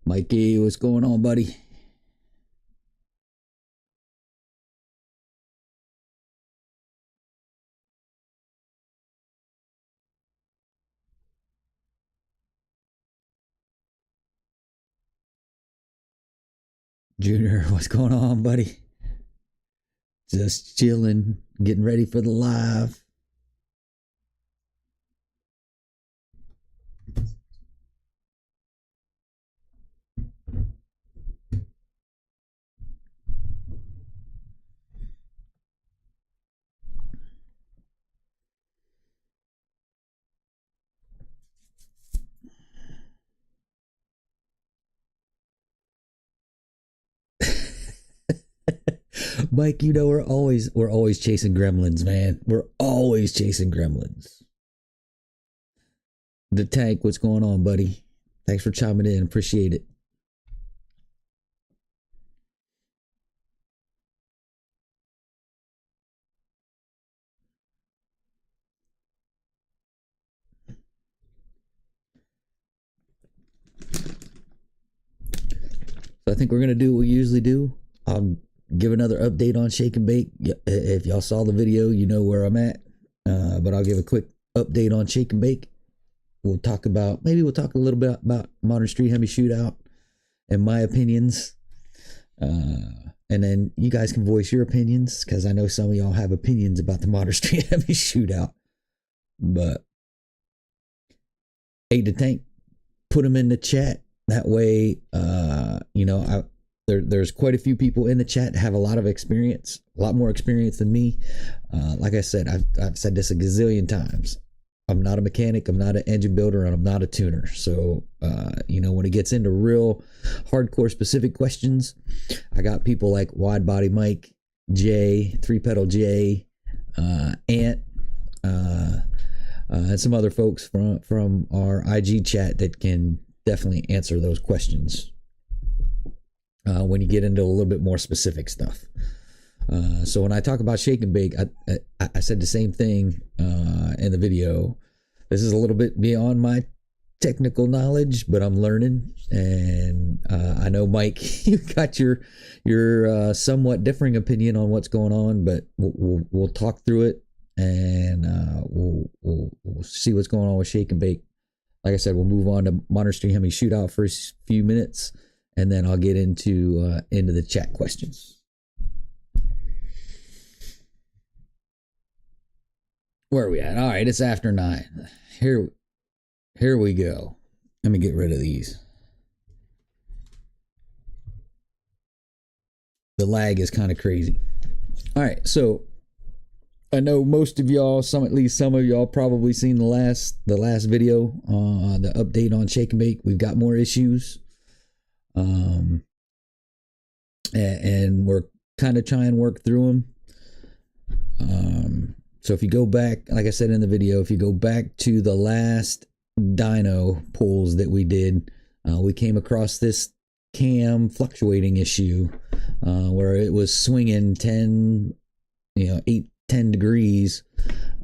Mikey, what's going on, buddy? Junior, what's going on, buddy? Just chilling, getting ready for the live. Mike, you know we're always chasing gremlins, man. We're always chasing gremlins. The tank, what's going on, buddy? Thanks for chiming in. Appreciate it. So I think we're gonna do what we usually do. I'll give another update on Shake and Bake. If y'all saw the video, you know where I'm at. But I'll give a quick update on Shake and Bake. We'll talk a little bit about Modern Street Hemi Shootout and my opinions. And then you guys can voice your opinions, because I know some of y'all have opinions about the Modern Street Hemi Shootout. But Aid the Tank, put them in the chat. That way, there's quite a few people in the chat that have a lot of experience, a lot more experience than me. Like I said, I've said this a gazillion times. I'm not a mechanic, I'm not an engine builder, and I'm not a tuner. So, when it gets into real hardcore specific questions, I got people like Wide Body Mike, Jay, Three Pedal Jay, Ant, and some other folks from our IG chat that can definitely answer those questions when you get into a little bit more specific stuff. So when I talk about Shake and Bake, I said the same thing in the video. This is a little bit beyond my technical knowledge, but I'm learning. And I know, Mike, you got your somewhat differing opinion on what's going on, but we'll talk through it, and we'll see what's going on with Shake and Bake. Like I said, we'll move on to Modern Street Hemi Shootout for a few minutes, and then I'll get into the chat questions. Where are we at? All right, it's after 9. Here we go. Let me get rid of these. The lag is kind of crazy. All right, so I know most of y'all, at least some of y'all, probably seen the last video, the update on Shake and Bake. We've got more issues, and we're kind of trying to work through them. So if you go back, like I said in the video, if you go back to the last dyno pulls that we did, we came across this cam fluctuating issue where it was swinging 10 degrees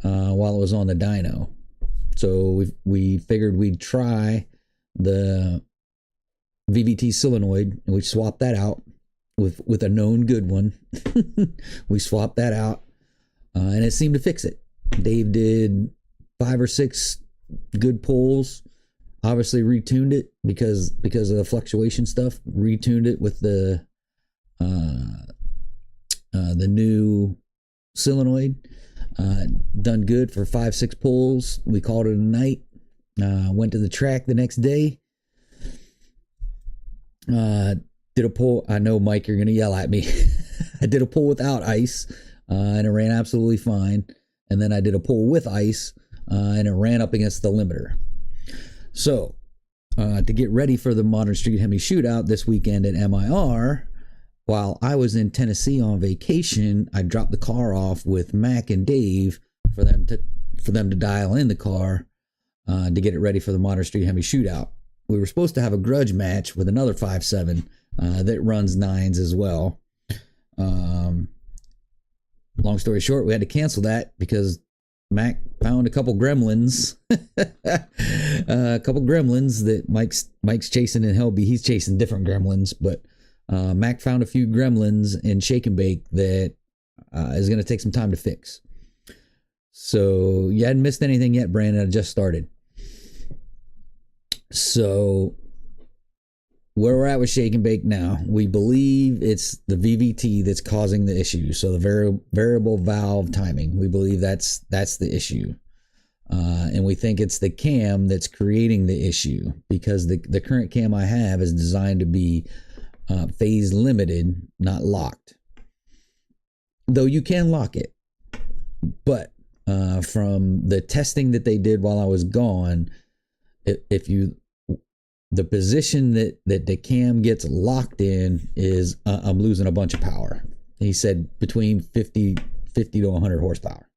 while it was on the dyno. So we figured we'd try the VVT solenoid, and we swapped that out with a known good one. We swapped that out, and it seemed to fix it. Dave did 5 or 6 good pulls, obviously retuned it because of the fluctuation stuff, retuned it with the new solenoid. Done good for 5-6 pulls. We called it a night. Went to the track the next day. Did a pull. I know, Mike, you're gonna yell at me. I did a pull without ice, and it ran absolutely fine. And then I did a pull with ice, and it ran up against the limiter. So to get ready for the Modern Street Hemi Shootout this weekend at MIR, while I was in Tennessee on vacation, I dropped the car off with Mac and Dave for them to dial in the car to get it ready for the Modern Street Hemi Shootout. We were supposed to have a grudge match with another 5.7 that runs 9s as well. Long story short, we had to cancel that because Mac found a couple gremlins, a couple gremlins that Mike's chasing in Helby. He's chasing different gremlins, but Mac found a few gremlins in Shake and Bake that is going to take some time to fix. So you hadn't missed anything yet, Brandon. I just started. So where we're at with Shake and Bake now, we believe it's the VVT that's causing the issue. So the variable valve timing, we believe that's the issue. And we think it's the cam that's creating the issue, because the current cam I have is designed to be phase limited, not locked. Though you can lock it. But from the testing that they did while I was gone, the position that the cam gets locked in is I'm losing a bunch of power. He said between 50 to 100 horsepower.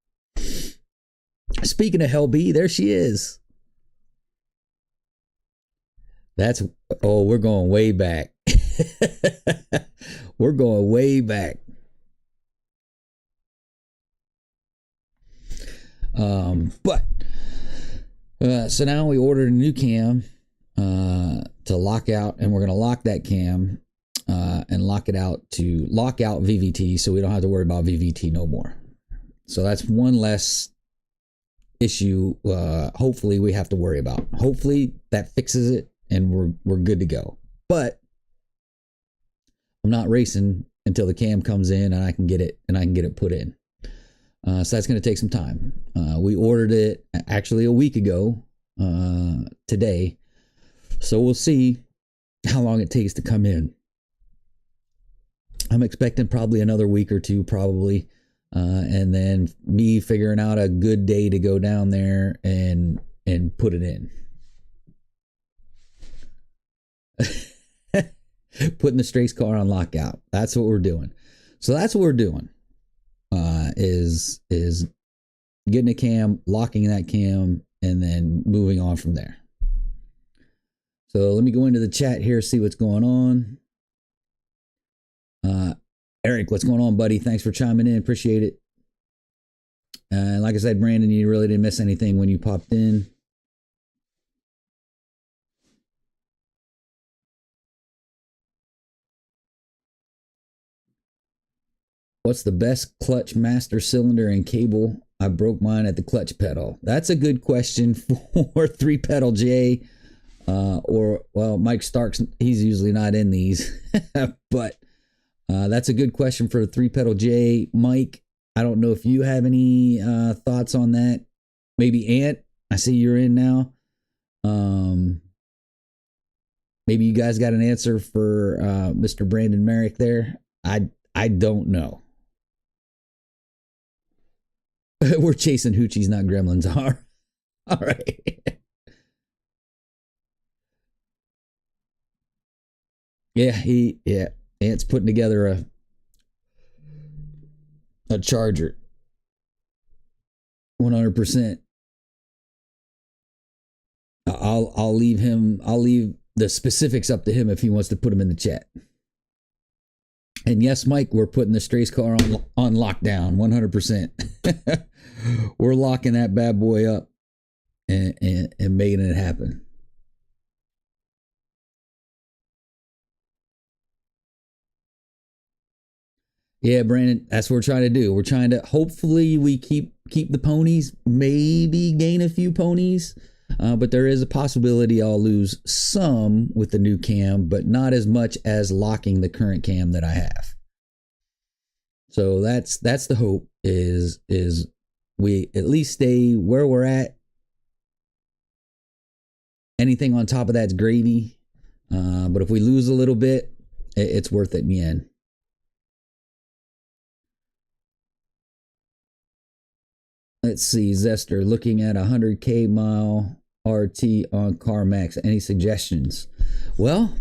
Speaking of Helby, there she is. We're going way back. We're going way back. So now we ordered a new cam to lock out, and we're going to lock that cam and lock out VVT, so we don't have to worry about VVT no more. So that's one less issue. Hopefully we have to worry about. Hopefully that fixes it and we're good to go. But I'm not racing until the cam comes in and I can get it put in. So that's going to take some time. We ordered it actually a week ago today. So we'll see how long it takes to come in. I'm expecting probably another week or two, probably. And then me figuring out a good day to go down there and put it in. Putting the Strace car on lockout. That's what we're doing. So that's what we're doing. Is getting a cam, locking that cam, and then moving on from there. So let me go into the chat here, see what's going on. Eric, what's going on, buddy? Thanks for chiming in. Appreciate it. Like I said, Brandon, you really didn't miss anything when you popped in. What's the best clutch master cylinder and cable? I broke mine at the clutch pedal. That's a good question for 3-pedal J. Mike Starks, he's usually not in these. But that's a good question for a 3-pedal J. Mike, I don't know if you have any thoughts on that. Maybe Ant, I see you're in now. Maybe you guys got an answer for Mr. Brandon Merrick there. I don't know. We're chasing hoochies, not gremlins. All right. Yeah. Ant's putting together a charger. 100%. I'll leave the specifics up to him if he wants to put them in the chat. And yes, Mike, we're putting the Strace car on lockdown, 100%. We're locking that bad boy up and making it happen. Yeah, Brandon, that's what we're trying to do. We're trying to, hopefully we keep the ponies, maybe gain a few ponies. But there is a possibility I'll lose some with the new cam, but not as much as locking the current cam that I have. So that's the hope, is we at least stay where we're at. Anything on top of that's gravy. But if we lose a little bit, it's worth it in the end. Let's see, Zester, looking at 100K mile RT on CarMax. Any suggestions? Well,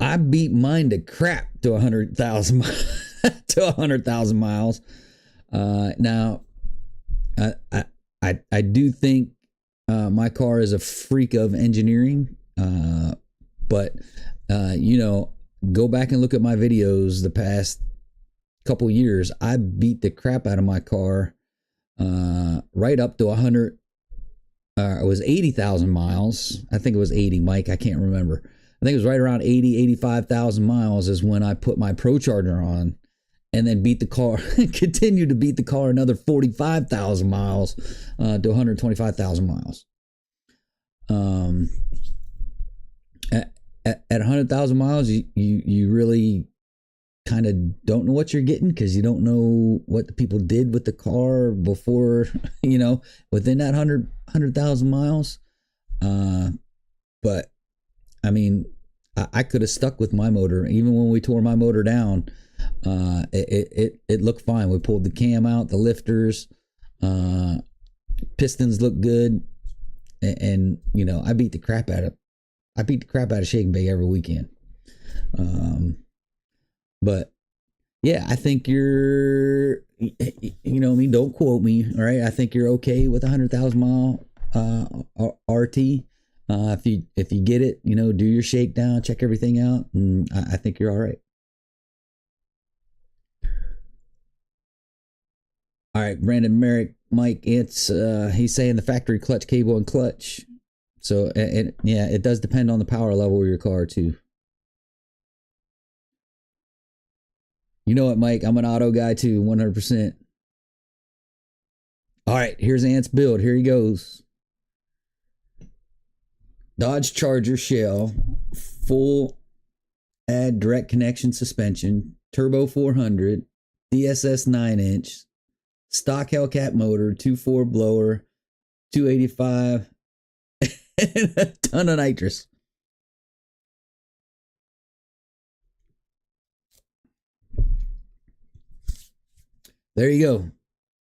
I beat mine to crap to 100,000 to 100,000 miles. Now, I do think my car is a freak of engineering, but go back and look at my videos the past couple years. I beat the crap out of my car right up to 100. It was 80,000 miles. I think it was 80, Mike. I can't remember. I think it was right around 80, 85,000 miles is when I put my Pro Charger on, and then beat the car, continued to beat the car another 45,000 miles to 125,000 miles. At 100,000 miles, you really kind of don't know what you're getting, because you don't know what the people did with the car before, within that 100,000 miles. But I mean, I could have stuck with my motor. Even when we tore my motor down, it looked fine. We pulled the cam out, the lifters, pistons look good. And I beat the crap out of Shake and Bake every weekend. But yeah, I think you're, don't quote me. All right. I think you're okay with 100,000 mile, RT. If you get it, do your shakedown, check everything out, and I think you're all right. All right, Brandon Merrick, Mike, it's he's saying the factory clutch cable and clutch. So it does depend on the power level of your car too. You know what, Mike? I'm an auto guy too, 100%. All right, here's Ant's build. Here he goes. Dodge Charger shell, full add direct connection suspension, turbo 400, DSS 9-inch, stock Hellcat motor, 2.4 blower, 285, and a ton of nitrous. There you go.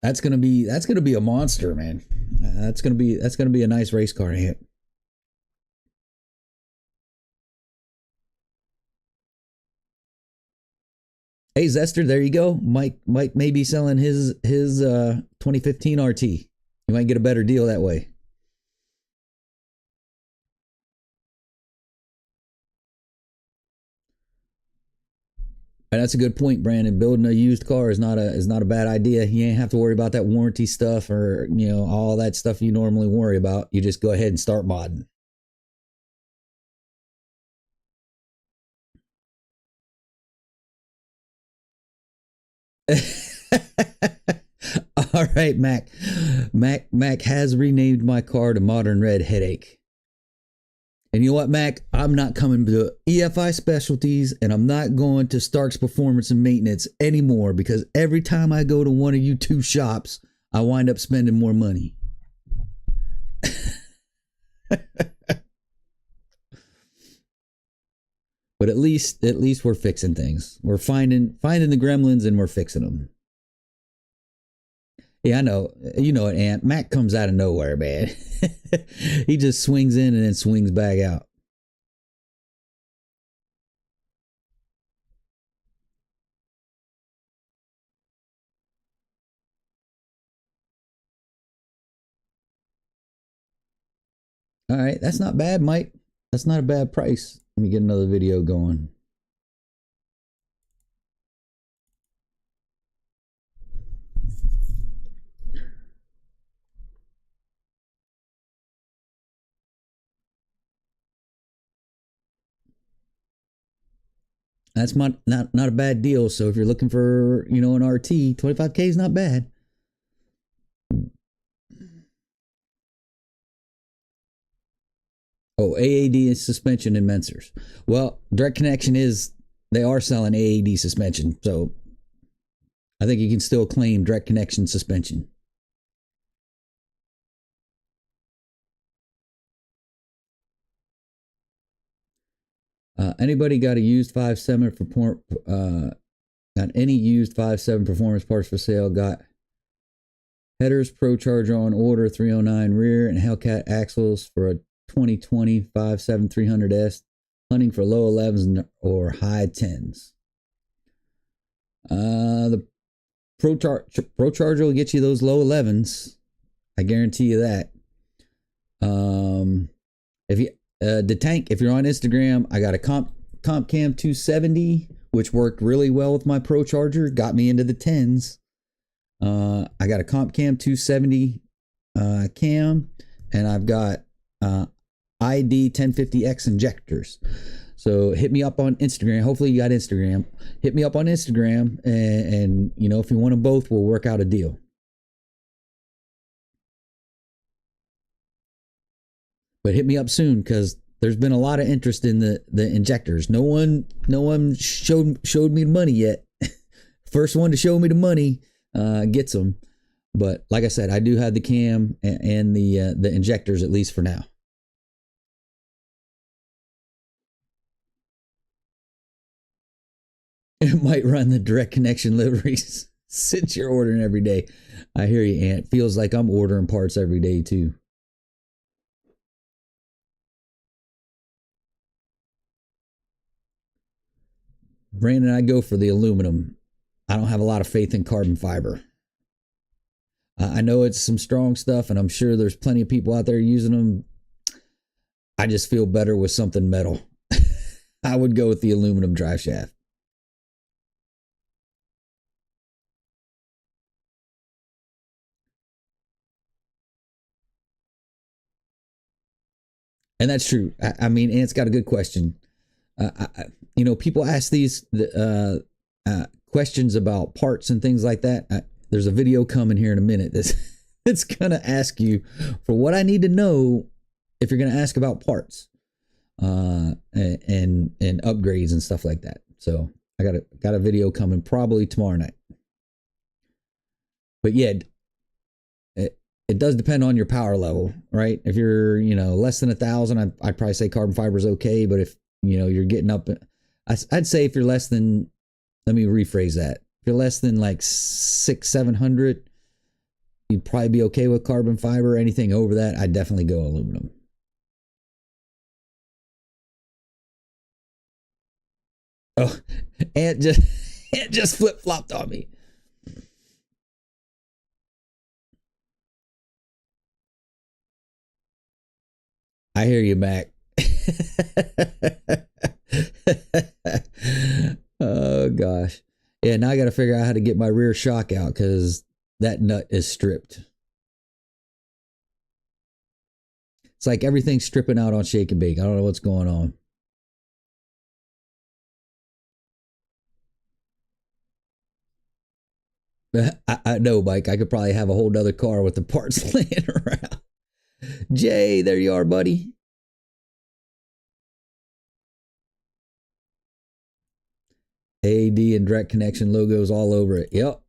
That's gonna be a monster, man. That's gonna be a nice race car to hit. Hey Zester, there you go. Mike may be selling his 2015 RT. You might get a better deal that way. And that's a good point, Brandon. Building a used car is not a bad idea. You ain't have to worry about that warranty stuff or all that stuff you normally worry about. You just go ahead and start modding. All right, Mac has renamed my car to Modern Red Headache. And you know what, Mac? I'm not coming to EFI Specialties, and I'm not going to Stark's Performance and Maintenance anymore, because every time I go to one of you two shops, I wind up spending more money. But at least we're fixing things. We're finding the gremlins and we're fixing them. Yeah, I know. You know it, Ant. Mac comes out of nowhere, man. He just swings in and then swings back out. All right, that's not bad, Mike. That's not a bad price. Let me get another video going. That's not a bad deal. So if you're looking for, an RT, 25K is not bad. Oh, AAD is suspension and mensers. Well, direct connection they are selling AAD suspension. So I think you can still claim direct connection suspension. Anybody got a used 5.7 for got any used 5.7 performance parts for sale? Got headers, Pro Charger on order, 309 rear, and Hellcat axles for a 2020 5.7 300S. Hunting for low 11s or high 10s. The Pro Charger will get you those low 11s. I guarantee you that. If you the tank, if you're on Instagram, I got a comp cam 270, which worked really well with my Pro Charger, got me into the 10s. I got a Comp Cam 270 cam, and I've got ID 1050X injectors. So hit me up on Instagram. Hopefully you got Instagram. Hit me up on Instagram, and you know, if you want them both, we'll work out a deal. But hit me up soon, because there's been a lot of interest in the injectors. No one showed me the money yet. First one to show me the money gets them. But like I said, I do have the cam and the injectors, at least for now. It might run the direct connection liveries since you're ordering every day. I hear you, Ant. Feels like I'm ordering parts every day too. Brandon, I go for the aluminum. I don't have a lot of faith in carbon fiber. I know it's some strong stuff, and I'm sure there's plenty of people out there using them. I just feel better with something metal. I would go with the aluminum drive shaft. And that's true. I mean, Ant's got a good question. You know, people ask these questions about parts and things like that. There's a video coming here in a minute that's going to ask you for what I need to know if you're going to ask about parts and upgrades and stuff like that. So I got a video coming probably tomorrow night. But yeah, it does depend on your power level, right? If you're, you know, less than 1,000, I'd probably say carbon fiber is okay. But if, you know, you're getting up, I'd say if you're less than, let me rephrase that. If you're less than like 600-700, you'd probably be okay with carbon fiber. Anything over that, I'd definitely go aluminum. Oh, Ant just flip flopped on me. I hear you, Mac. Oh gosh. Yeah, now I got to figure out how to get my rear shock out, because that nut is stripped. It's like everything's stripping out on Shake and Bake. I don't know what's going on. I know, Mike. I could probably have a whole nother car with the parts laying around. Jay, there you are, buddy. AD and direct connection logos all over it. Yep.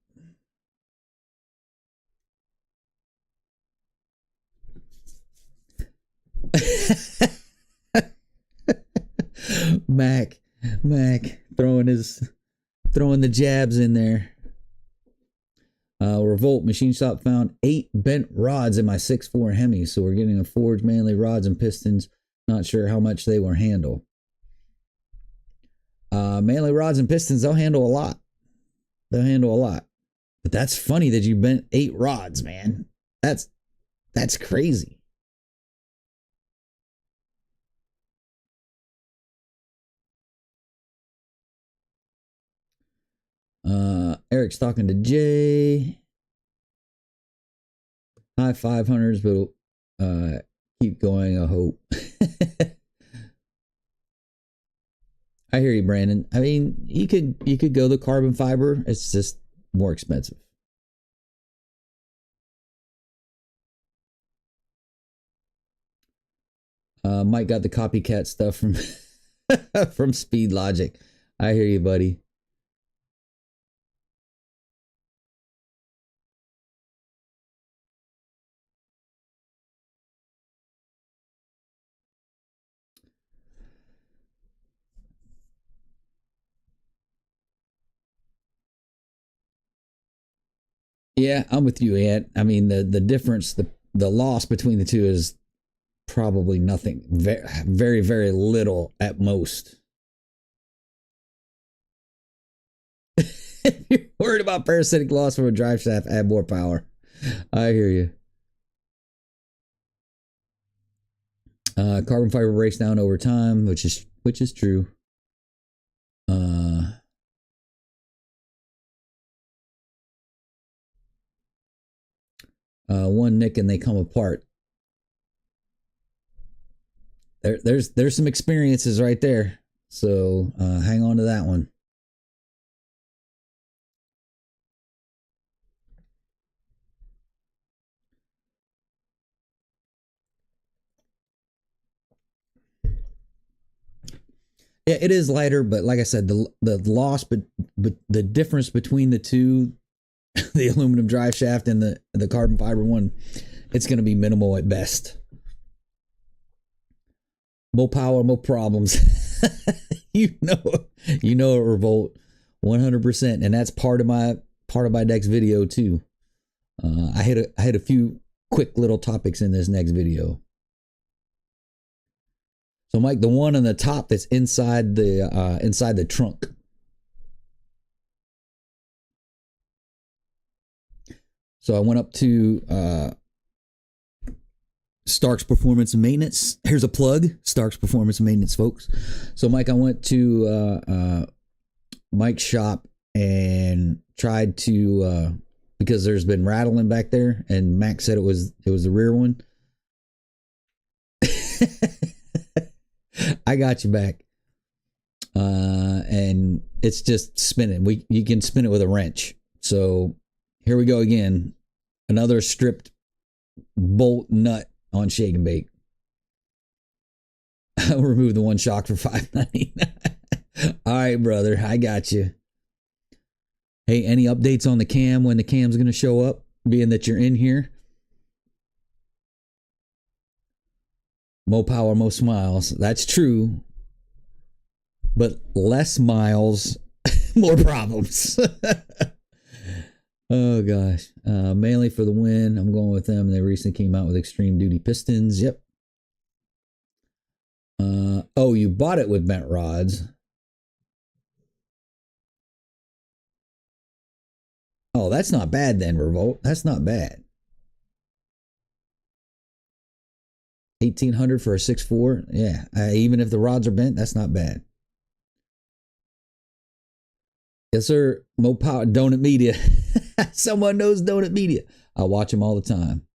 Mac throwing the jabs in there. Revolt Machine Shop found 8 bent rods in my 6.4 Hemi, so we're getting a forged Manley rods and pistons. Not sure how much they will handle. Manley rods and pistons, they'll handle a lot. But that's funny that you bent 8 rods, man. That's crazy. Eric's talking to Jay. High 500s, but keep going, I hope. I hear you, Brandon. I mean, you could go the carbon fiber. It's just more expensive. Mike got the copycat stuff from from Speed Logic. I hear you, buddy. Yeah, I'm with you, Ant. I mean, the difference, the loss between the two is probably nothing. Very, very little at most. If you're worried about parasitic loss from a drive shaft, add more power. I hear you. Carbon fiber breaks down over time, which is true. one nick and they come apart. There's some experiences right there. So hang on to that one. Yeah, it is lighter, but like I said, the loss, but the difference between the two, the aluminum drive shaft and the carbon fiber one, it's going to be minimal at best. More power, more problems. you know it, Revolt, 100%, and that's part of my next video too. I had a few quick little topics in this next video. So, Mike, the one on the top that's inside the trunk. So I went up to Stark's Performance and Maintenance. Here's a plug, Stark's Performance and Maintenance, folks. So, Mike, I went to Mike's shop and tried to because there's been rattling back there, and Mac said it was the rear one. I got you back. And it's just spinning. You can spin it with a wrench. So here we go again. Another stripped bolt nut on Shake and Bake. I'll remove the one shock for $5.99. All right, brother. I got you. Hey, any updates on the cam, when the cam's going to show up, being that you're in here? More power, more smiles. That's true. But less miles, more problems. Oh, gosh. Mainly for the win. I'm going with them. They recently came out with extreme duty pistons. Yep. Oh, you bought it with bent rods. Oh, that's not bad then, Revolt. That's not bad. 1,800 for a 6.4. Yeah, even if the rods are bent, that's not bad. Yes, sir. Mopar, Donut Media. Someone knows Donut Media. I watch them all the time.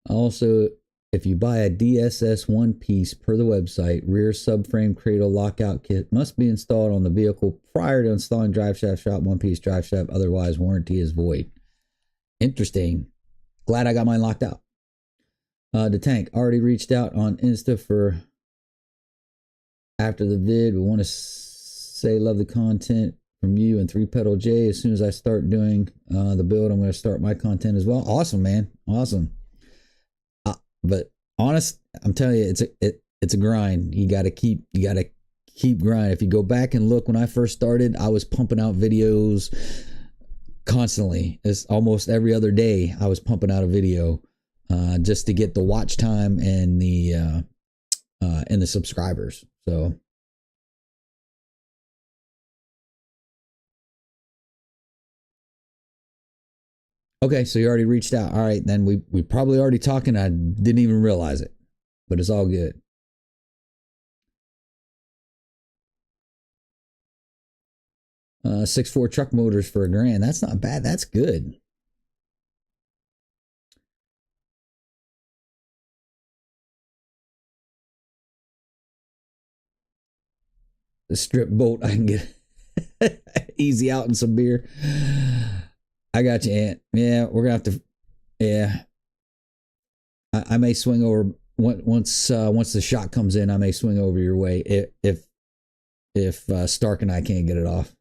Also, if you buy a DSS one piece per the website, rear subframe cradle lockout kit must be installed on the vehicle prior to installing drive shaft shop one piece drive shaft. Otherwise, warranty is void. Interesting. Glad I got mine locked out. The tank already reached out on Insta for after the vid. We want to say love the content from you and 3-Pedal J. As soon as I start doing the build, I'm going to start my content as well. Awesome, man. Awesome. But honest, I'm telling you, it's a grind. You got to keep grinding. If you go back and look, when I first started, I was pumping out videos constantly. It's almost every other day I was pumping out a video just to get the watch time and the subscribers. So okay, so you already reached out. All right, then we probably already talking. I didn't even realize it, but it's all good. Uh, 6.4 truck motors for $1,000. That's not bad. That's good. The strip bolt, I can get easy out and some beer. I got you, Aunt. Yeah, we're gonna have to. Yeah, I may swing over once the shot comes in. I may swing over your way if Stark and I can't get it off.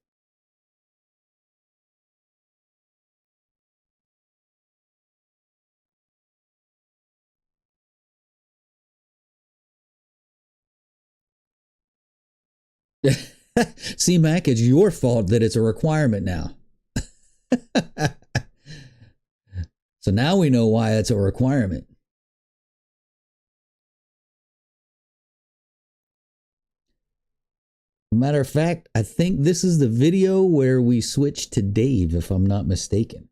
See, Mac, it's your fault that it's a requirement now. So now we know why it's a requirement. Matter of fact, I think this is the video where we switch to Dave, if I'm not mistaken.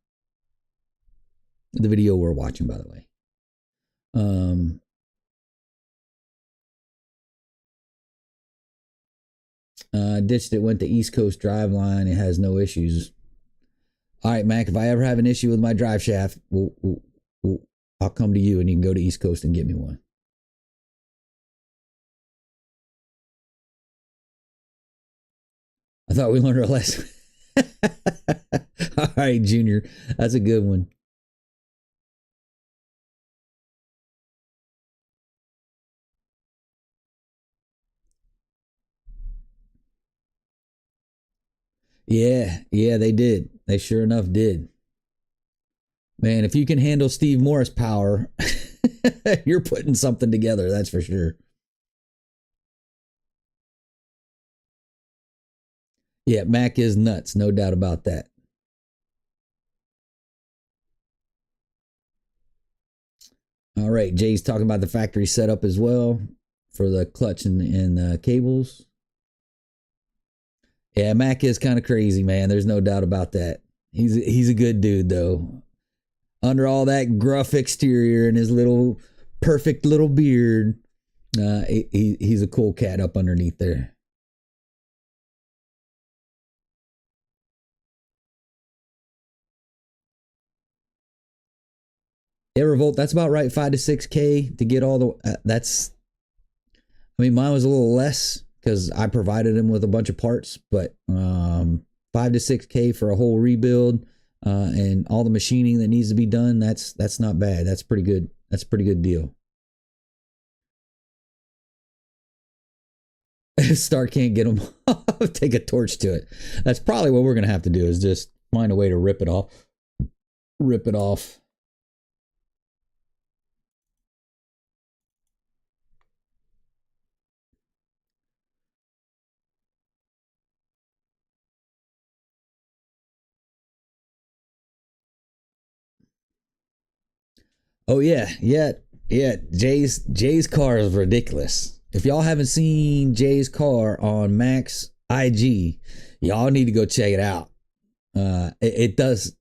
The video we're watching, by the way. Ditched it, went to East Coast Driveline. It has no issues. All right, Mac, if I ever have an issue with my drive shaft, I'll come to you and you can go to East Coast and get me one. I thought we learned our lesson. All right, Junior. That's a good one. Yeah, they did. They sure enough did. Man, if you can handle Steve Morris power, you're putting something together, that's for sure. Yeah, Mac is nuts, no doubt about that. All right, Jay's talking about the factory setup as well for the clutch and cables. Yeah, Mac is kind of crazy, man. There's no doubt about that. He's a good dude though. Under all that gruff exterior and his little perfect little beard, he's a cool cat up underneath there. Yeah, Revolt. That's about right. 5 to 6K to get all the. That's. I mean, mine was a little less because I provided him with a bunch of parts, but 5 to 6K for a whole rebuild and all the machining that needs to be done. That's not bad. That's pretty good. That's a pretty good deal. Star can't get them off. Take a torch to it. That's probably what we're gonna have to do. Is just find a way to rip it off. Rip it off. Oh yeah. Jay's car is ridiculous. If y'all haven't seen Jay's car on Max IG, y'all need to go check it out. It does.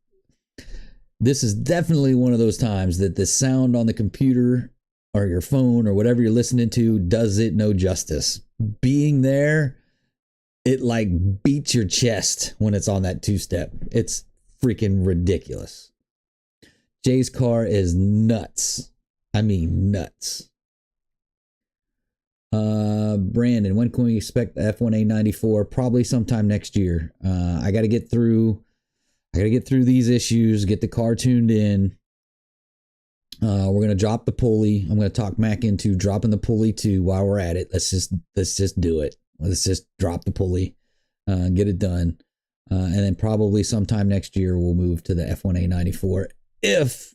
This is definitely one of those times that the sound on the computer or your phone or whatever you're listening to does it no justice. Being there, it like beats your chest when it's on that two step. It's freaking ridiculous. Jay's car is nuts. I mean, nuts. Brandon, when can we expect the F1A94? Probably sometime next year. I got to get through these issues, get the car tuned in. We're gonna drop the pulley. I'm gonna talk Mac into dropping the pulley too while we're at it. Let's just do it. Let's just drop the pulley, get it done, and then probably sometime next year we'll move to the F1A94 if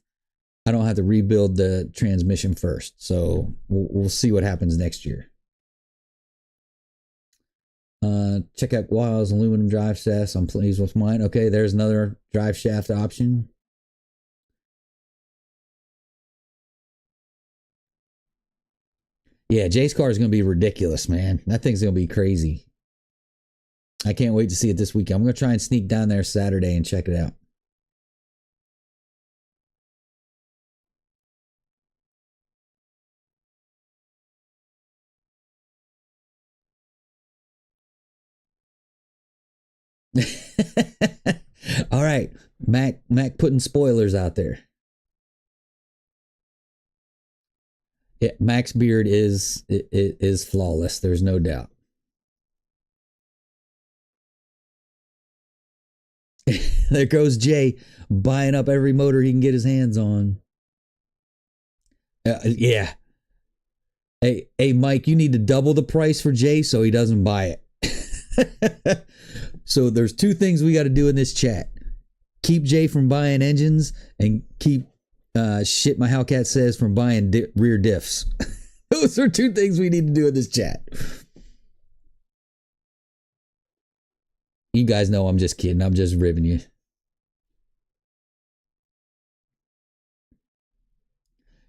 I don't have to rebuild the transmission first. So we'll see what happens next year. Check out Wiles aluminum drive shafts. I'm pleased with mine. Okay, there's another drive shaft option. Yeah, Jay's car is going to be ridiculous, man. That thing's going to be crazy. I can't wait to see it this weekend. I'm going to try and sneak down there Saturday and check it out. All right, Mac putting spoilers out there. Yeah, Mac's beard is flawless. There's no doubt. There goes Jay buying up every motor he can get his hands on. Yeah. Hey, Mike, you need to double the price for Jay so he doesn't buy it. So there's two things we got to do in this chat: keep Jay from buying engines, and keep shit my Hellcat says from buying rear diffs. Those are two things we need to do in this chat. You guys know I'm just kidding. I'm just ribbing you.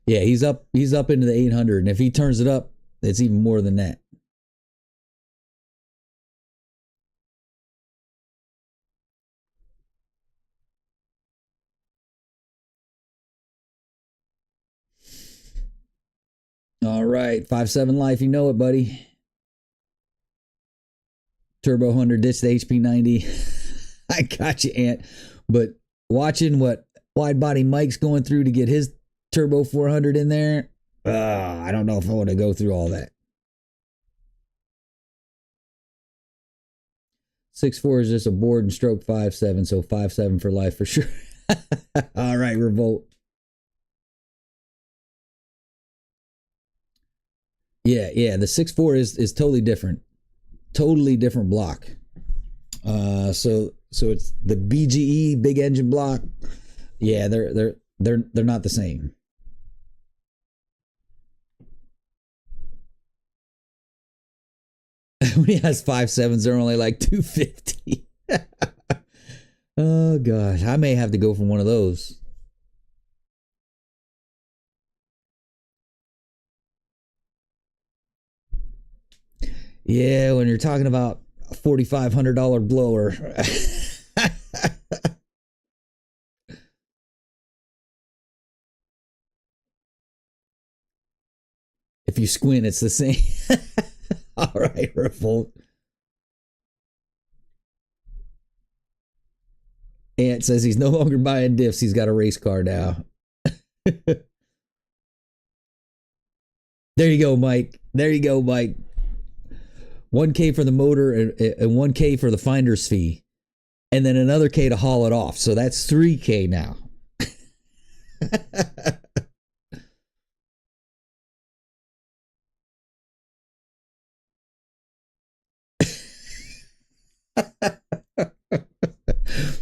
Yeah, he's up into the 800, and if he turns it up, it's even more than that. All right, 5-7 life, you know it, buddy. Turbo 100 ditch the HP90. I got you, Ant. But watching what wide body Mike's going through to get his Turbo 400 in there, I don't know if I want to go through all that. 6.4 is just a board and stroke 5.7, so 5.7 for life for sure. All right, Revolt. Yeah, the 6.4 is totally different. Totally different block. So it's the BGE big engine block. Yeah, they're not the same. When he has 5.7s, they're only like 250. Oh gosh, I may have to go for one of those. Yeah, when you're talking about a $4,500 blower. If you squint, it's the same. All right, Revolt. Ant says he's no longer buying diffs. He's got a race car now. There you go, Mike. 1K for the motor and 1K for the finder's fee. And then another K to haul it off. So that's 3K now.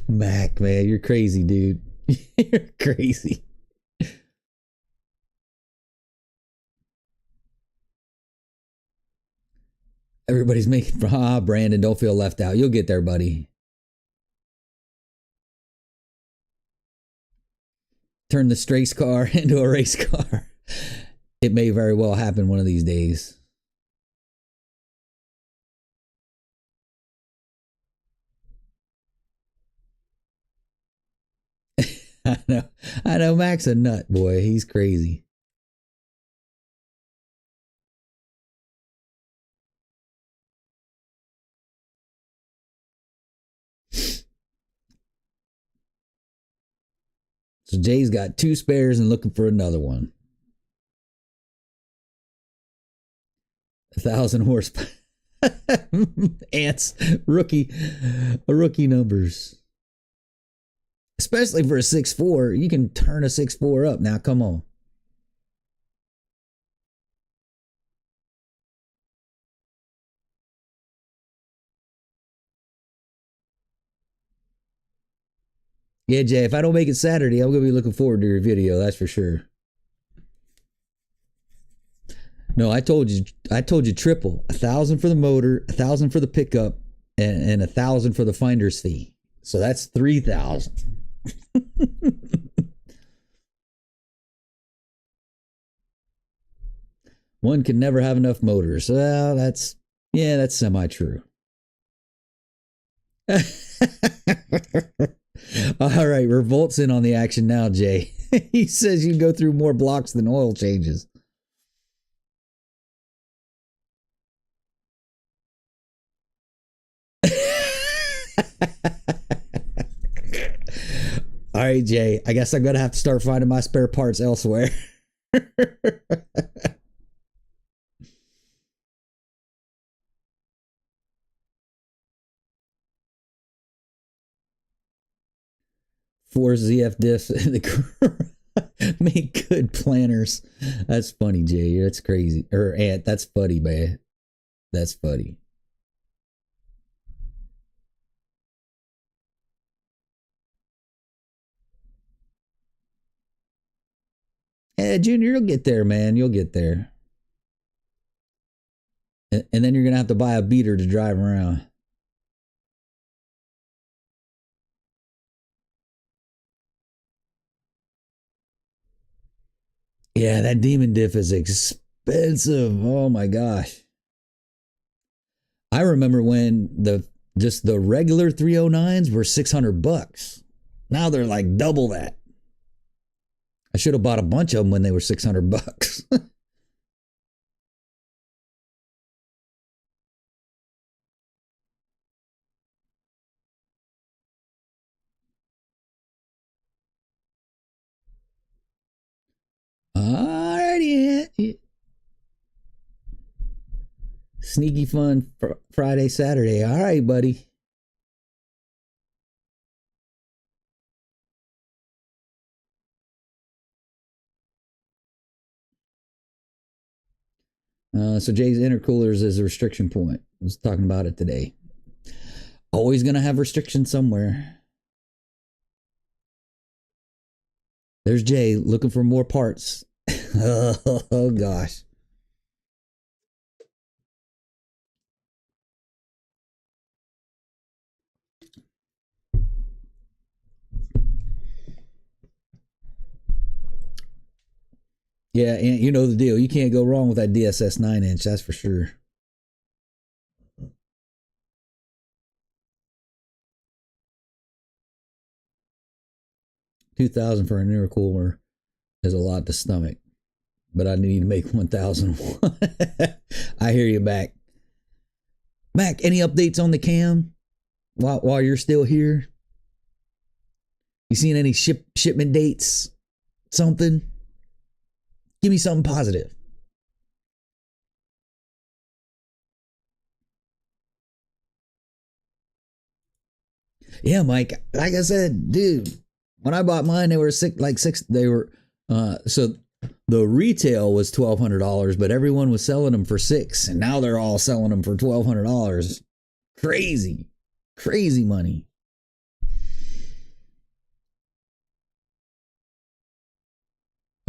Mac, man, you're crazy, dude. You're crazy. Everybody's making, Brandon, don't feel left out. You'll get there, buddy. Turn the strace car into a race car. It may very well happen one of these days. I know. Mac's a nut, boy. He's crazy. So Jay's got 2 spares and looking for another one. 1,000 horsepower. Ants, rookie numbers. Especially for a 6.4, you can turn a 6.4 up. Now, come on. Yeah, Jay, if I don't make it Saturday, I'm going to be looking forward to your video. That's for sure. No, I told you triple. 1,000 for the motor, 1,000 for the pickup, and 1,000 for the finder's fee. So that's 3,000. One can never have enough motors. Well, that's semi-true. All right, Revolt's in on the action now, Jay. He says you go through more blocks than oil changes. All right, Jay, I guess I'm going to have to start finding my spare parts elsewhere. Four ZF diffs in the make good planners. That's funny, Jay. That's crazy. Or Ant, that's funny, man. That's funny. Hey, Junior, you'll get there, man. You'll get there. And then you're going to have to buy a beater to drive around. Yeah, that demon diff is expensive. Oh my gosh. I remember when the regular 309s were $600. Now they're like double that. I should have bought a bunch of them when they were $600. Sneaky fun Friday, Saturday. All right, buddy. So Jay's intercoolers is a restriction point. I was talking about it today. Always gonna have restrictions somewhere. There's Jay looking for more parts. Oh gosh. Yeah, and you know the deal. You can't go wrong with that DSS 9-inch, that's for sure. $2,000 for an intercooler is a lot to stomach, but I need to make 1,000. I hear you back. Mac, any updates on the cam while you're still here? You seen any shipment dates? Something? Give me something positive. Yeah, Mike. Like I said, dude, when I bought mine, they were six. They were so the retail was $1,200, but everyone was selling them for $6, and now they're all selling them for $1,200. Crazy, crazy money.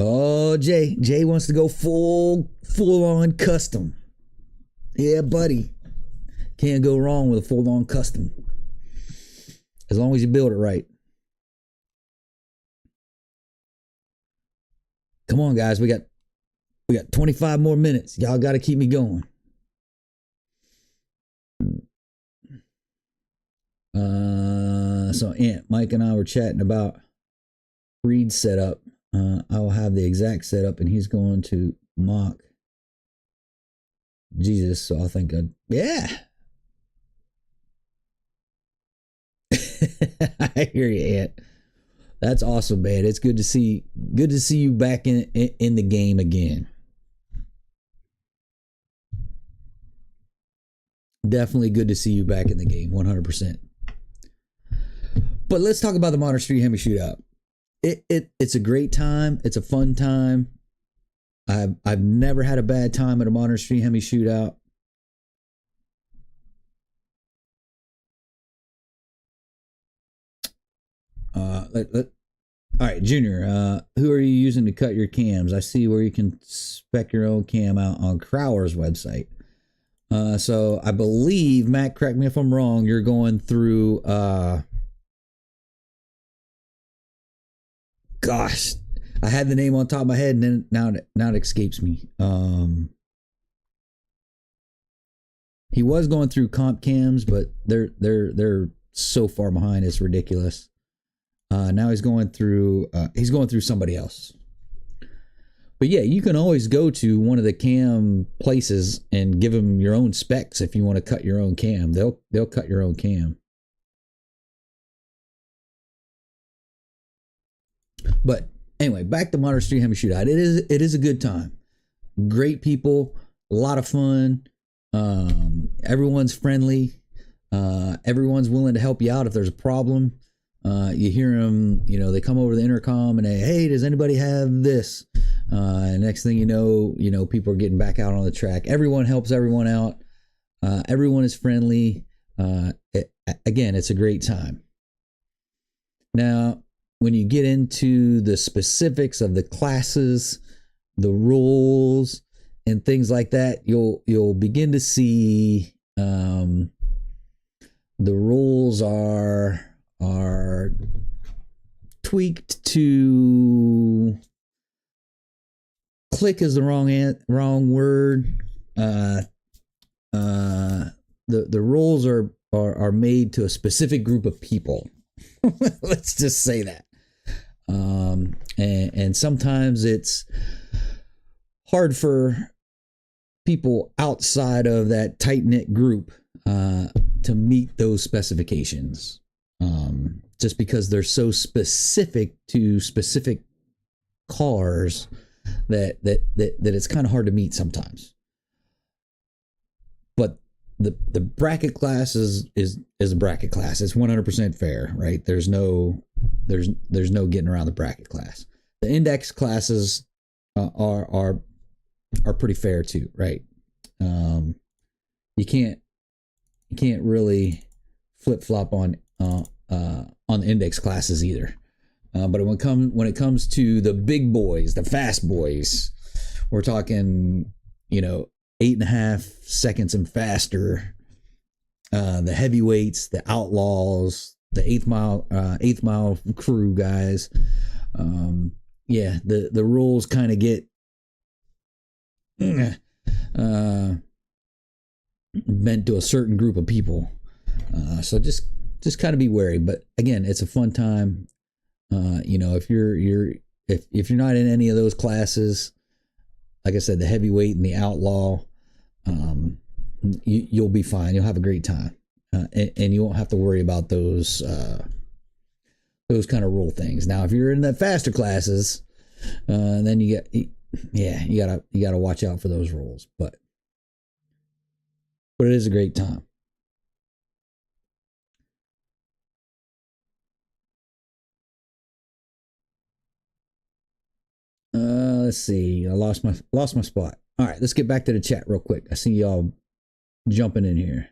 Oh, Jay wants to go full on custom. Yeah, buddy. Can't go wrong with a full on custom. As long as you build it right. Come on, guys. We got 25 more minutes. Y'all got to keep me going. So Aunt Mike and I were chatting about Reed's setup. I will have the exact setup, and he's going to mock Jesus. So I think, yeah. I hear you, Aunt. That's awesome, man. It's good to see you back in the game again. Definitely good to see you back in the game, 100%. But let's talk about the Modern Street Hemi Shootout. It's a great time. It's a fun time. I've never had a bad time at a Modern Street Hemi Shootout. All right, Junior, who are you using to cut your cams? I see where you can spec your own cam out on Crowler's website. So I believe, Matt, correct me if I'm wrong, you're going through, gosh, I had the name on top of my head, and then now it escapes me. He was going through comp cams, but they're so far behind, it's ridiculous. Now he's going through somebody else. But yeah, you can always go to one of the cam places and give them your own specs if you want to cut your own cam. They'll cut your own cam. But anyway, back to Modern Street Hemi Shootout. It is a good time. Great people, a lot of fun. Everyone's friendly. Everyone's willing to help you out if there's a problem. You hear them, they come over the intercom and hey, does anybody have this? And next thing you know, people are getting back out on the track. Everyone helps everyone out. Everyone is friendly. Again, it's a great time. Now, when you get into the specifics of the classes, the rules, and things like that, you'll begin to see the rules are tweaked to click is the wrong word. The rules are made to a specific group of people. Let's just say that. And sometimes it's hard for people outside of that tight-knit group to meet those specifications, just because they're so specific to specific cars that it's kind of hard to meet sometimes. the bracket class is a bracket class. It's 100% fair, right? There's no getting around the bracket class. The index classes are pretty fair too, right? You can't really flip flop on the index classes either. But when it comes to the big boys, the fast boys, we're talking 8.5 seconds and faster. The heavyweights, the outlaws, the eighth mile crew guys. The rules kind of get meant to a certain group of people. So just kind of be wary. But again, it's a fun time. If you're not in any of those classes, like I said, the heavyweight and the outlaw, you'll be fine. You'll have a great time, and you won't have to worry about those kind of rule things. Now, if you're in the faster classes, then you gotta watch out for those rules. But it is a great time. Let's see. I lost my spot. All right, let's get back to the chat real quick. I see y'all jumping in here.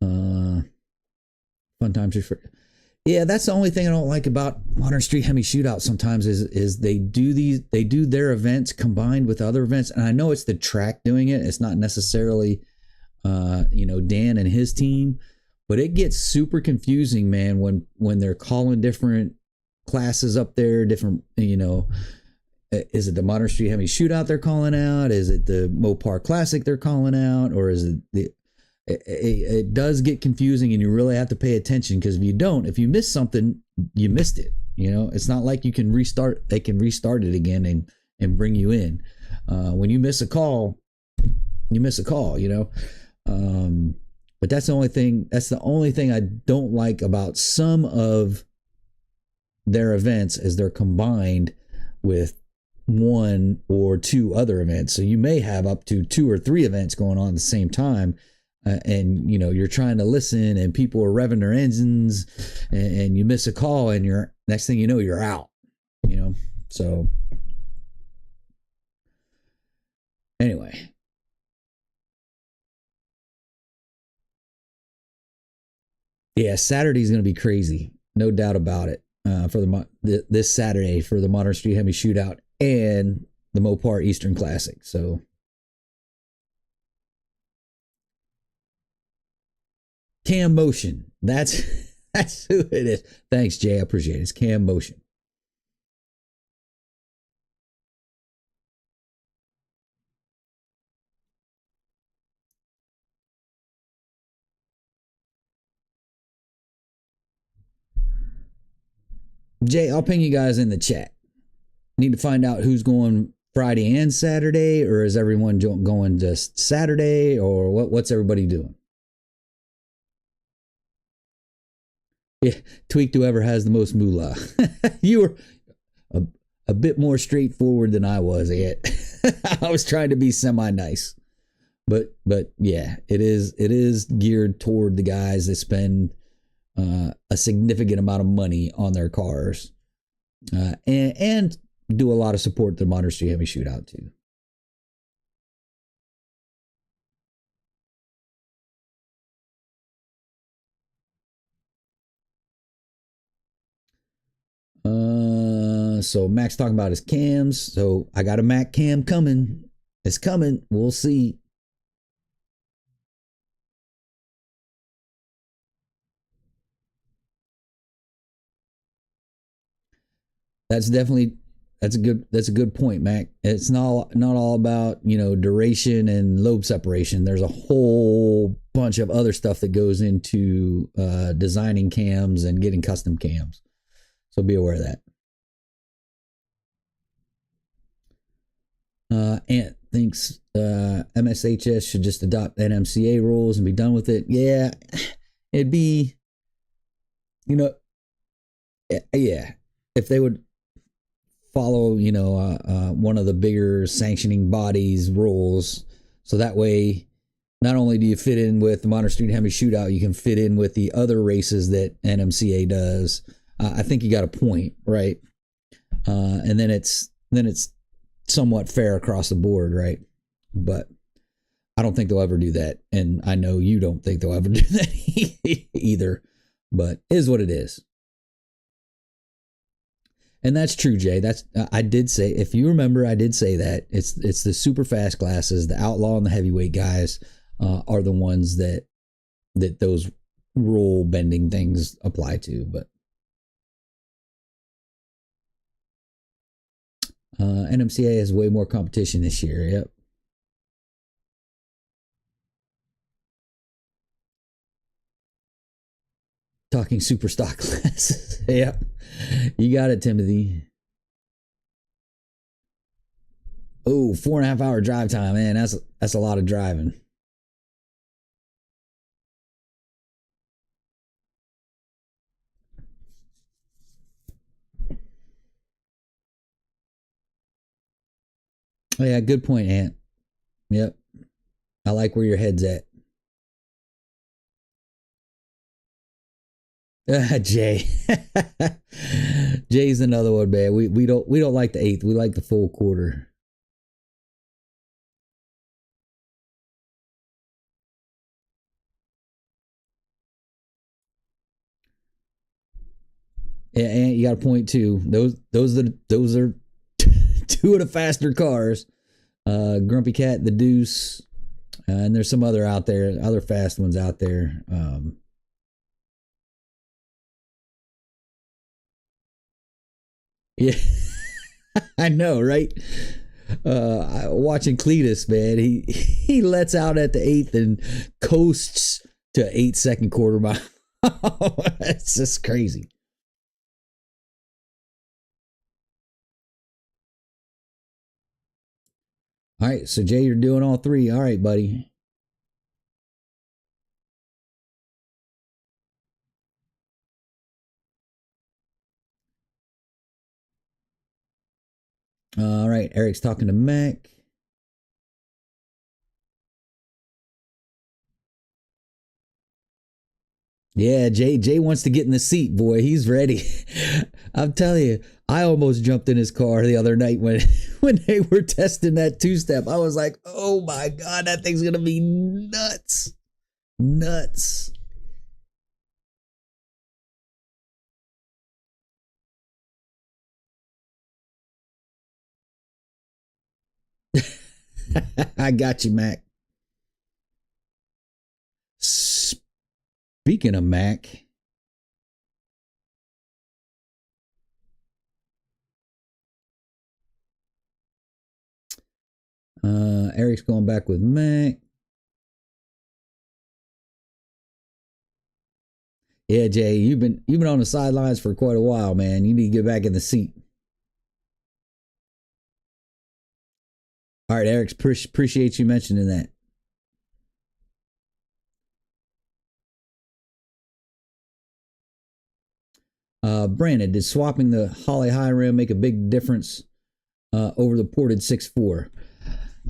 Fun times for. Yeah, that's the only thing I don't like about Modern Street Hemi Shootout sometimes is they do their events combined with other events, and I know it's the track doing it. It's not necessarily Dan and his team, but it gets super confusing, man, when they're calling different classes up there, different, is it the Modern Street Hemi Shootout they're calling out? Is it the Mopar Classic they're calling out? Or is it it does get confusing, and you really have to pay attention, because if you miss something, you missed it. It's not like they can restart it again and bring you in. When you miss a call, you miss a call, but that's the only thing I don't like about some of their events, is they're combined with one or two other events. So you may have up to 2 or 3 events going on at the same time, and you're trying to listen, and people are revving their engines, and you miss a call, and next thing you know, you're out. So anyway. Yeah, Saturday's going to be crazy, no doubt about it. For this Saturday for the Modern Street Hemi Shootout and the Mopar Eastern Classic. So Cam Motion, that's who it is. Thanks, Jay, I appreciate it. It's Cam Motion. Jay, I'll ping you guys in the chat. Need to find out who's going Friday and Saturday, or is everyone going just Saturday, or what's everybody doing? Yeah, tweaked whoever has the most moolah. You were a bit more straightforward than I was, Ed. I was trying to be semi-nice. But yeah, it is geared toward the guys that spend a significant amount of money on their cars, and do a lot of support the Modern Street Hemi Shootout too. So Mac's talking about his cams. So I got a Mac cam coming. It's coming. We'll see. That's a good point, Mac. It's not all about duration and lobe separation. There's a whole bunch of other stuff that goes into designing cams and getting custom cams. So be aware of that. Ant thinks MSHS should just adopt NMCA rules and be done with it. Yeah, it'd be, yeah, if they would follow, one of the bigger sanctioning bodies rules, so that way not only do you fit in with the Modern Street Hemi Shootout, you can fit in with the other races that NMCA does. I think you got a point, right? And then it's somewhat fair across the board, right? But I don't think they'll ever do that, and I know you don't think they'll ever do that either. But it is what it is. And that's true, Jay. I did say, if you remember, I did say that it's the super fast classes, the outlaw and the heavyweight guys are the ones that those rule bending things apply to. But NMCA has way more competition this year. Yep. Talking super stock classes. Yep. You got it, Timothy. Oh, 4.5 hour drive time, man. That's a lot of driving. Oh yeah, good point, Ant. Yep. I like where your head's at. Jay. Jay's another one, man. We don't like the eighth. We like the full quarter. Yeah, and you got a point too. Those are two of the faster cars. Grumpy Cat, the Deuce, and there's some other fast ones out there. Yeah, I know, right? Watching Cletus, man, he lets out at the eighth and coasts to 8-second quarter mile. It's just crazy. All right, so Jay, you're doing all three. All right, buddy. All right, Eric's talking to Mac. Yeah, Jay wants to get in the seat, boy. He's ready. I'm telling you, I almost jumped in his car the other night when when they were testing that two-step. I was like, "Oh my god, that thing's gonna be nuts, nuts." I got you, Mac. Speaking of Mac, Eric's going back with Mac. Yeah, Jay, you've been on the sidelines for quite a while, man. You need to get back in the seat. All right, Eric, appreciate you mentioning that. Brandon, did swapping the Holly high rim make a big difference over the ported 6.4?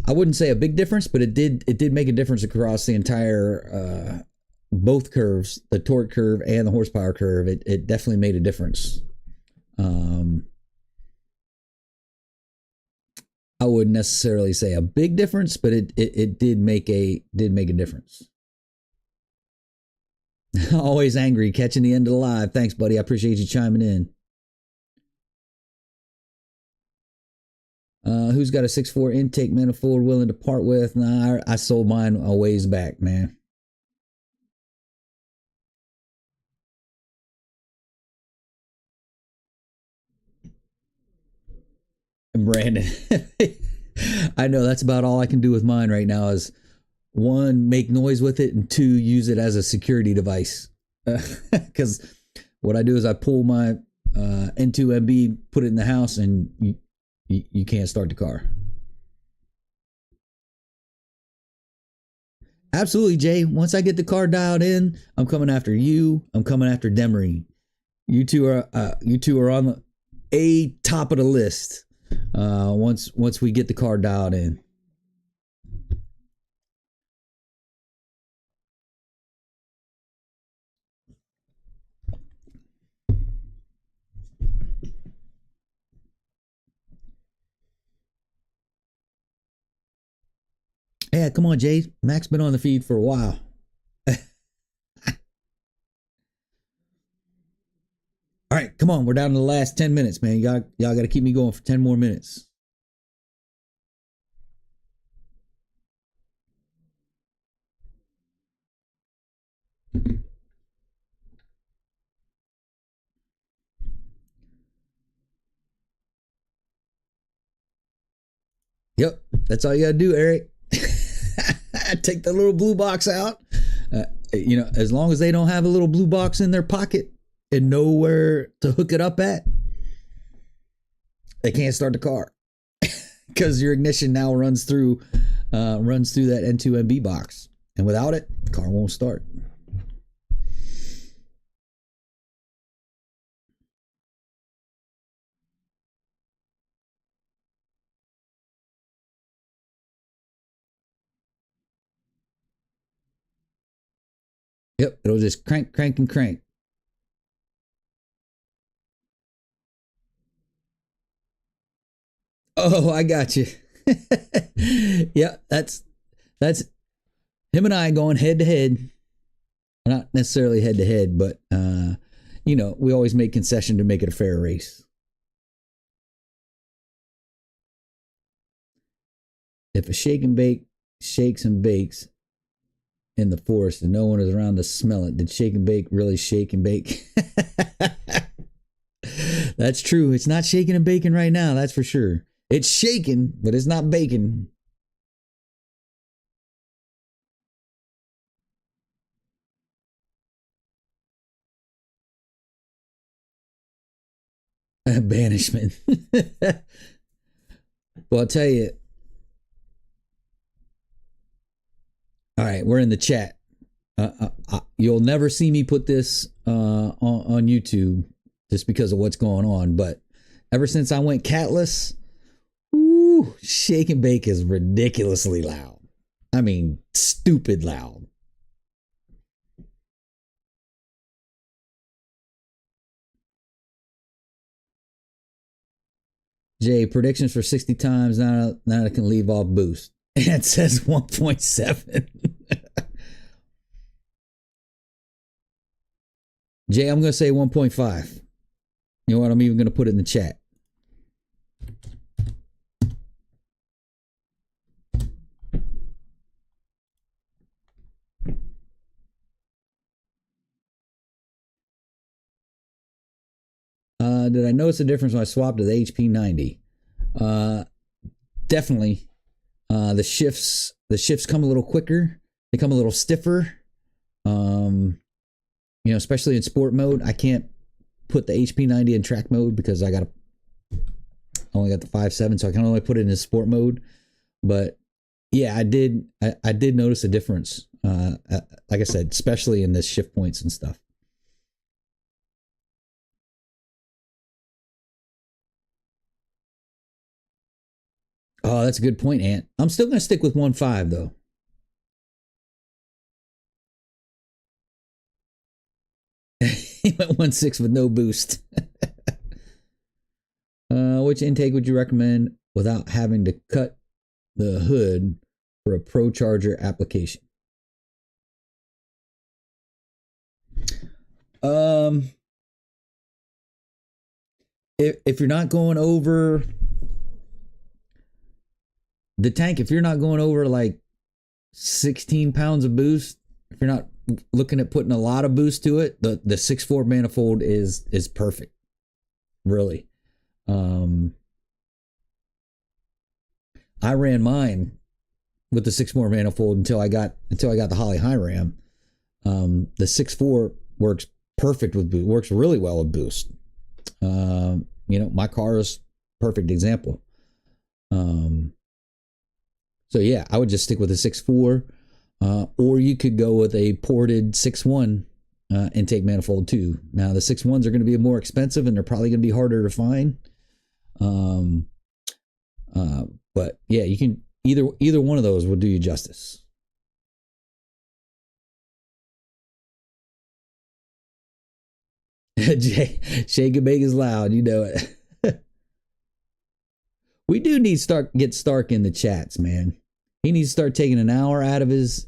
I wouldn't say a big difference, but it did make a difference across the entire both curves, the torque curve and the horsepower curve. It definitely made a difference. I wouldn't necessarily say a big difference, but it did make a difference. Always angry, catching the end of the live. Thanks, buddy. I appreciate you chiming in. Who's got a 6.4 intake manifold willing to part with? Nah, I sold mine a ways back, man. And Brandon, I know that's about all I can do with mine right now is one, make noise with it, and two, use it as a security device. Because what I do is I pull my N2MB, put it in the house, and you can't start the car. Absolutely, Jay. Once I get the car dialed in, I'm coming after you. I'm coming after Demery. You two are on the top of the list. Once we get the car dialed in. Hey, come on, Jay. Mac's been on the feed for a while. All right, come on. We're down to the last 10 minutes, man. Y'all got to keep me going for 10 more minutes. Yep, that's all you got to do, Eric. Take the little blue box out. As long as they don't have a little blue box in their pocket and nowhere to hook it up at, they can't start the car because your ignition now runs through that N2MB box, and without it, the car won't start. Yep, it'll just crank, crank, and crank. Oh, I got you. Yeah, that's him and I going head to head. Not necessarily head to head, but we always make concession to make it a fair race. If a shake and bake shakes and bakes in the forest and no one is around to smell it, did shake and bake really shake and bake? That's true. It's not shaking and baking right now, that's for sure. It's shaking, but it's not baking. Banishment. Well, I'll tell you. All right, we're in the chat. You'll never see me put this on YouTube just because of what's going on. But ever since I went catless, shake and bake is ridiculously loud. I mean, stupid loud. Jay, predictions for 60 times. Now I can leave off boost. And it says 1.7. Jay, I'm going to say 1.5. You know what? I'm even going to put it in the chat. Did I notice a difference when I swapped to the HP90? Definitely. The shifts come a little quicker. They come a little stiffer. Especially in sport mode. I can't put the HP90 in track mode because I only got the 5.7, so I can only put it in sport mode. But yeah, I did notice a difference. Like I said, especially in the shift points and stuff. Oh, that's a good point, Ant. I'm still going to stick with 1.5 though. He went 1.6 with no boost. Which intake would you recommend without having to cut the hood for a Pro Charger application? If you're not going over the tank, if you're not going over like 16 pounds of boost, if you're not looking at putting a lot of boost to it, the 6.4 manifold is perfect. Really. I ran mine with the 6.4 manifold until I got the Holley High Ram. The 6.4 works perfect with boost, works really well with boost. My car is perfect example. So yeah, I would just stick with a 6.4, or you could go with a ported 6.1 intake manifold too. Now the 6.1s are going to be more expensive and they're probably going to be harder to find. But yeah, you can either one of those will do you justice. Shake and bake is loud, you know it. We do need get Stark in the chats, man. He needs to start taking an hour out of his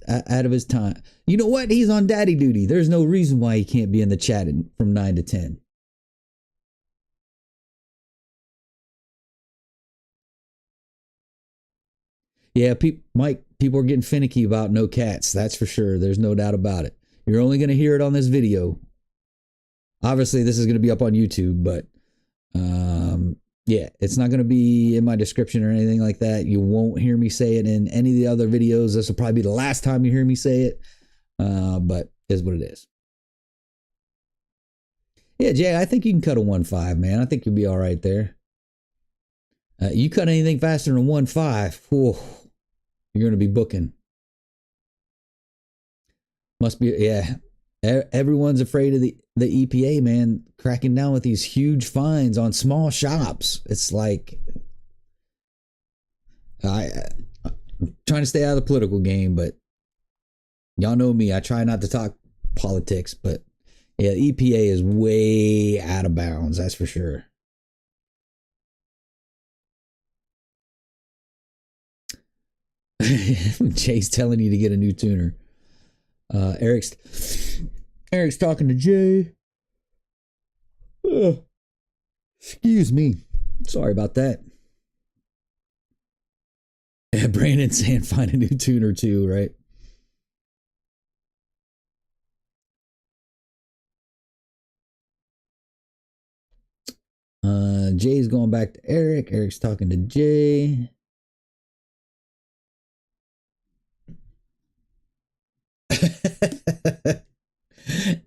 time. You know what? He's on daddy duty. There's no reason why he can't be in the chat from 9 to 10. Yeah, Mike, people are getting finicky about no cats. That's for sure. There's no doubt about it. You're only going to hear it on this video. Obviously, this is going to be up on YouTube, but yeah, it's not going to be in my description or anything like that. You won't hear me say it in any of the other videos. This will probably be the last time you hear me say it, but is what it is. Yeah, Jay, I think you can cut a 1.5, man. I think you'll be all right there. You cut anything faster than 1.5, you're going to be booking. Must be, yeah. Everyone's afraid of the EPA, man, cracking down with these huge fines on small shops. It's like, I'm trying to stay out of the political game, but y'all know me. I try not to talk politics, but yeah, the EPA is way out of bounds. That's for sure. Jay's telling you to get a new tuner. Eric's talking to Jay. Excuse me. Sorry about that. Yeah, Brandon saying find a new tuner too, right? Jay's going back to Eric. Eric's talking to Jay.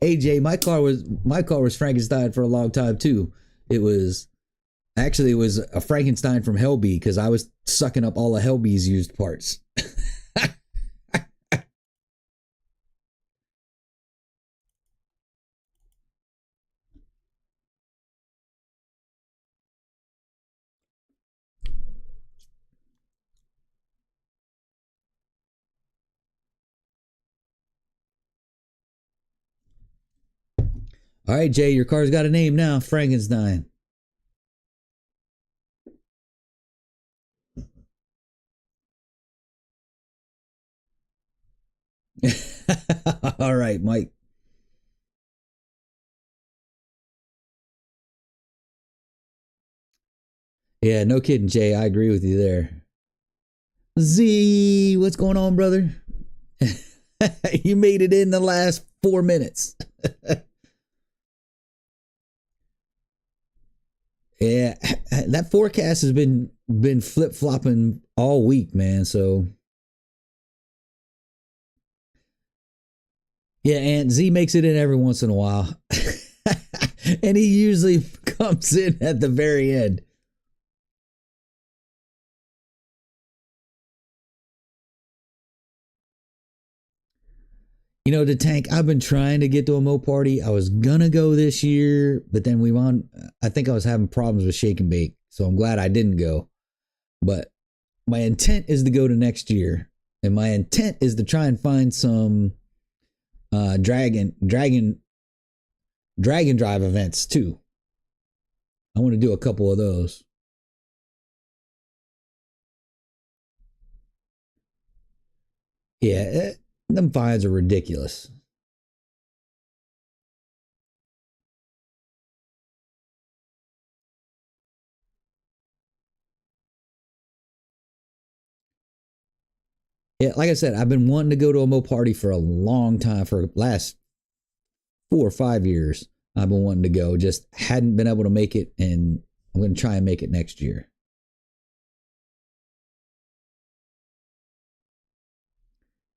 AJ, my car was Frankenstein for a long time too. It was a Frankenstein from Hellbee because I was sucking up all of Hellbee's used parts. All right, Jay, your car's got a name now, Frankenstein. All right, Mike. Yeah, no kidding, Jay. I agree with you there. Z, what's going on, brother? You made it in the last 4 minutes. Yeah, that forecast has been flip-flopping all week, man. So yeah, and Z makes it in every once in a while. And he usually comes in at the very end. You know, the tank, I've been trying to get to a Mo party. I was gonna go this year, but then I think I was having problems with Shake and Bake, so I'm glad I didn't go. But my intent is to go to next year, and my intent is to try and find some dragon drive events too. I want to do a couple of those. Yeah, them fines are ridiculous. Yeah, like I said, I've been wanting to go to a Mo party for a long time, for the last 4 or 5 years. I've been wanting to go, just hadn't been able to make it, and I'm going to try and make it next year.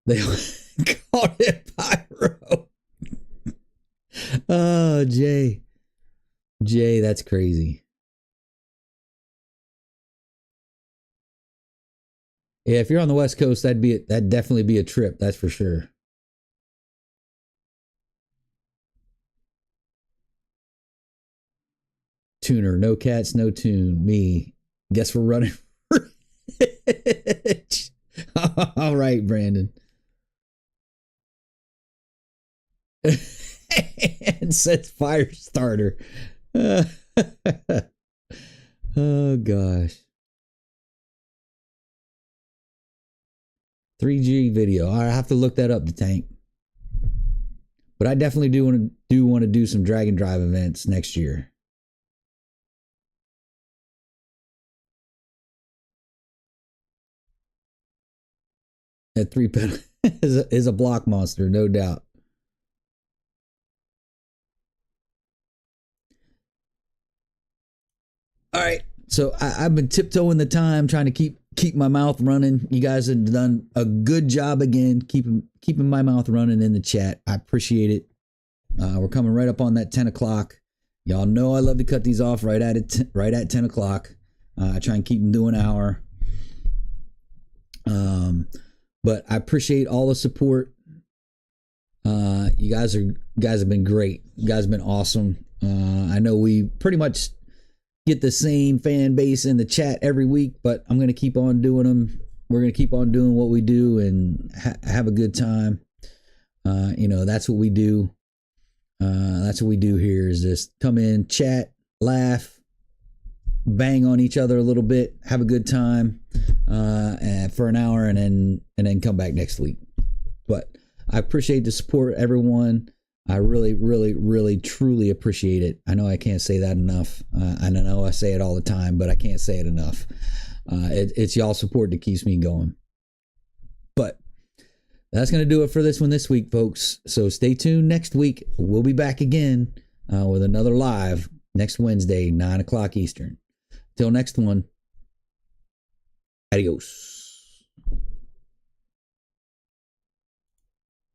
They called it pyro. Oh, Jay, that's crazy. Yeah, if you're on the West Coast, that'd definitely be a trip. That's for sure. Tuner, no cats, no tune. Me. Guess we're running. All right, Brandon. And says fire starter. Oh gosh. have to look that up, the tank. But I definitely do want to do some drag and drive events next year. That 3 pedal is a block monster, no doubt. All right, so I've been tiptoeing the time, trying to keep my mouth running. You guys have done a good job again, keeping my mouth running in the chat. I appreciate it. We're coming right up on that 10 o'clock. Y'all know I love to cut these off right at 10 o'clock. I try and keep them to an hour. But I appreciate all the support. You guys have been great. You guys have been awesome. I know we pretty much get the same fan base in the chat every week, but I'm going to keep on doing them. We're going to keep on doing what we do and have a good time. That's what we do. That's what we do here, is just come in, chat, laugh, bang on each other a little bit, have a good time for an hour, and then come back next week. But I appreciate the support, everyone. I really, really, really, truly appreciate it. I know I can't say that enough. I know I say it all the time, but I can't say it enough. It's y'all support that keeps me going. But that's going to do it for this one this week, folks. So stay tuned next week. We'll be back again with another live next Wednesday, 9 o'clock Eastern. Till next one, adios.